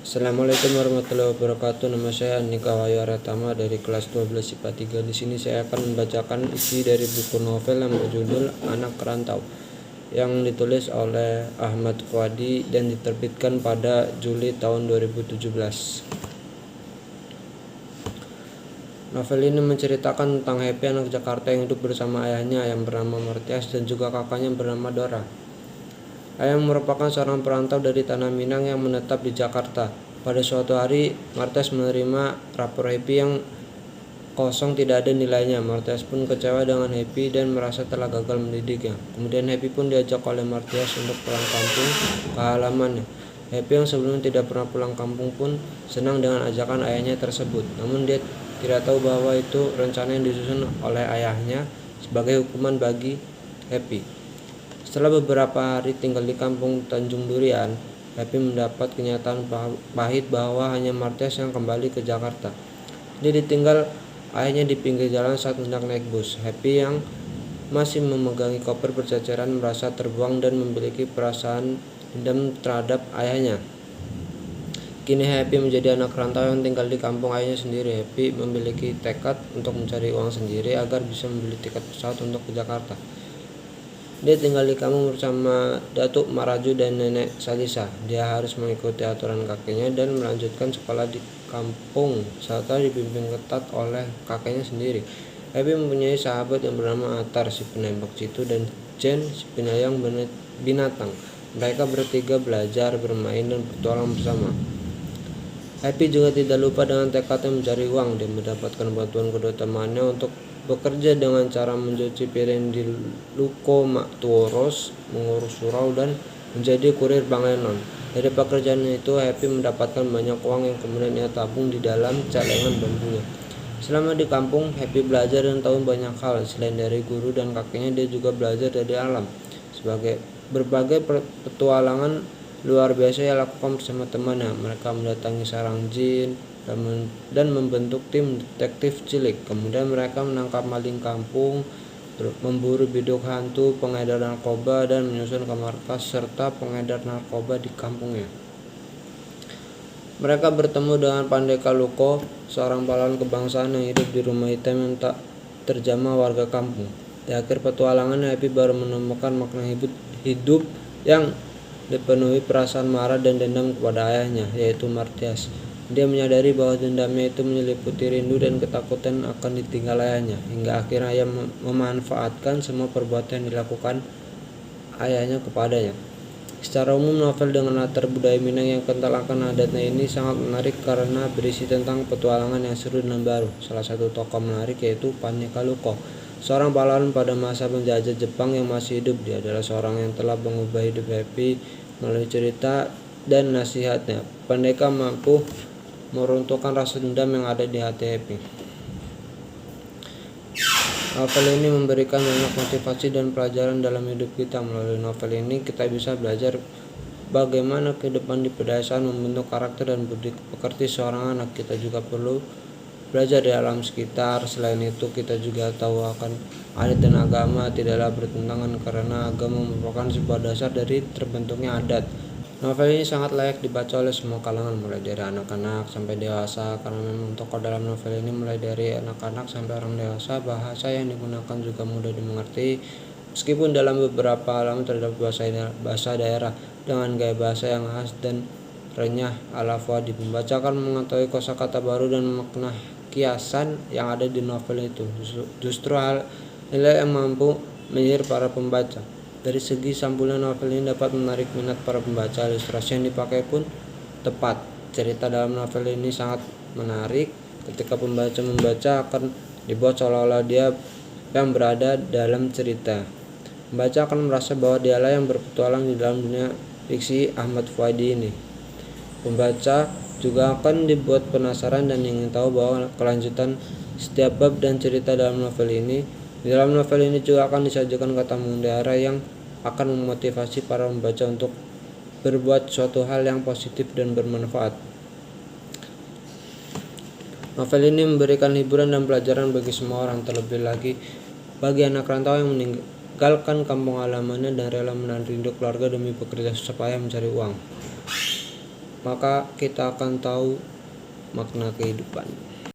Assalamualaikum warahmatullahi wabarakatuh. Nama saya Andika Wahyu Aratama dari kelas 12 IPA 3. Di sini saya akan membacakan isi dari buku novel yang berjudul Anak Rantau yang ditulis oleh Ahmad Fuadi dan diterbitkan pada Juli tahun 2017. Novel ini menceritakan tentang Happy, anak Jakarta yang hidup bersama ayahnya yang bernama Martias dan juga kakaknya bernama Dora. Ayah merupakan seorang perantau dari Tanah Minang yang menetap di Jakarta. Pada suatu hari, Martias menerima rapor Happy yang kosong, tidak ada nilainya. Martias pun kecewa dengan Happy dan merasa telah gagal mendidiknya. Kemudian Happy pun diajak oleh Martias untuk pulang kampung ke halamannya. Happy yang sebelumnya tidak pernah pulang kampung pun senang dengan ajakan ayahnya tersebut. Namun dia tidak tahu bahwa itu rencana yang disusun oleh ayahnya sebagai hukuman bagi Happy. Setelah beberapa hari tinggal di kampung Tanjung Durian, Happy mendapat kenyataan pahit bahwa hanya Martias yang kembali ke Jakarta. Dia ditinggal ayahnya di pinggir jalan saat hendak naik bus. Happy yang masih memegangi koper berceceran merasa terbuang dan memiliki perasaan dendam terhadap ayahnya. Kini Happy menjadi anak rantau yang tinggal di kampung ayahnya sendiri. Happy memiliki tekad untuk mencari uang sendiri agar bisa membeli tiket pesawat untuk ke Jakarta. Dia tinggal di kampung bersama Datuk Maraju dan Nenek Salisa. Dia harus mengikuti aturan kakeknya dan melanjutkan sekolah di kampung serta dibimbing ketat oleh kakeknya sendiri. Happy mempunyai sahabat yang bernama Atar, si penembak jitu, dan Jen, si penyayang binatang. Mereka bertiga belajar, bermain, dan bertualang bersama. Happy juga tidak lupa dengan tekadnya mencari uang. Dia mendapatkan bantuan kedua temannya untuk bekerja dengan cara mencuci piring di Luko Maktuoros, mengurus surau, dan menjadi kurir Bang Enon. Dari pekerjaan itu, Happy mendapatkan banyak uang yang kemudian ia tabung di dalam celengan bambunya. Selama di kampung, Happy belajar dan tahu banyak hal. Selain dari guru dan kakeknya, dia juga belajar dari alam. Sebagai berbagai petualangan luar biasa ia lakukan bersama temannya. Mereka mendatangi sarang jin dan membentuk tim detektif cilik. Kemudian mereka menangkap maling kampung, memburu biduk hantu, pengedar narkoba, dan menyusun ke markas serta pengedar narkoba di kampungnya. Mereka bertemu dengan Pandeka Luko, seorang pahlawan kebangsaan yang hidup di rumah hitam yang tak terjamah warga kampung. Di akhir petualangan, Happy baru menemukan makna hidup yang dipenuhi perasaan marah dan dendam kepada ayahnya, yaitu Martias. Dia menyadari bahwa dendamnya itu menyeliputi rindu dan ketakutan akan ditinggal ayahnya, hingga akhirnya ia memanfaatkan semua perbuatan yang dilakukan ayahnya kepadanya. Secara umum, novel dengan latar budaya Minang yang kental akan adatnya ini sangat menarik karena berisi tentang petualangan yang seru dan baru. Salah satu tokoh menarik yaitu Pandeka Luko, seorang pahlawan pada masa penjajah Jepang yang masih hidup. Dia adalah seorang yang telah mengubah hidup Happy melalui cerita dan nasihatnya. Pandeka mampu meruntuhkan rasa dendam yang ada di hati Happy. Novel ini memberikan banyak motivasi dan pelajaran dalam hidup kita. Melalui novel ini kita bisa belajar bagaimana kehidupan di pedesaan membentuk karakter dan budi pekerti seorang anak. Kita juga perlu belajar di alam sekitar. Selain itu, kita juga tahu akan adat dan agama tidaklah bertentangan karena agama merupakan sebuah dasar dari terbentuknya adat. Novel ini sangat layak dibaca oleh semua kalangan, mulai dari anak-anak sampai dewasa, karena memang tokoh dalam novel ini mulai dari anak-anak sampai orang dewasa. Bahasa yang digunakan juga mudah dimengerti, meskipun dalam beberapa halaman terdapat bahasa daerah dengan gaya bahasa yang khas dan renyah ala Fuadi. Pembaca akan mengetahui kosakata baru dan makna kiasan yang ada di novel itu. Justru hal nilai yang mampu menyihir para pembaca. Dari segi sampulnya, novel ini dapat menarik minat para pembaca. Ilustrasi yang dipakai pun tepat. Cerita dalam novel ini sangat menarik. Ketika pembaca membaca, akan dibuat seolah-olah dia yang berada dalam cerita. Pembaca akan merasa bahwa dialah yang berpetualang di dalam dunia fiksi Ahmad Fuadi ini. Pembaca juga akan dibuat penasaran dan ingin tahu bahwa kelanjutan setiap bab dan cerita dalam novel ini. Di dalam novel ini juga akan disajikan kata mutiara yang akan memotivasi para pembaca untuk berbuat suatu hal yang positif dan bermanfaat. Novel ini memberikan hiburan dan pelajaran bagi semua orang, terlebih lagi bagi anak rantau yang meninggalkan kampung halamannya dan rela menahan rindu keluarga demi bekerja susah payah mencari uang. maka kita akan tahu makna kehidupan.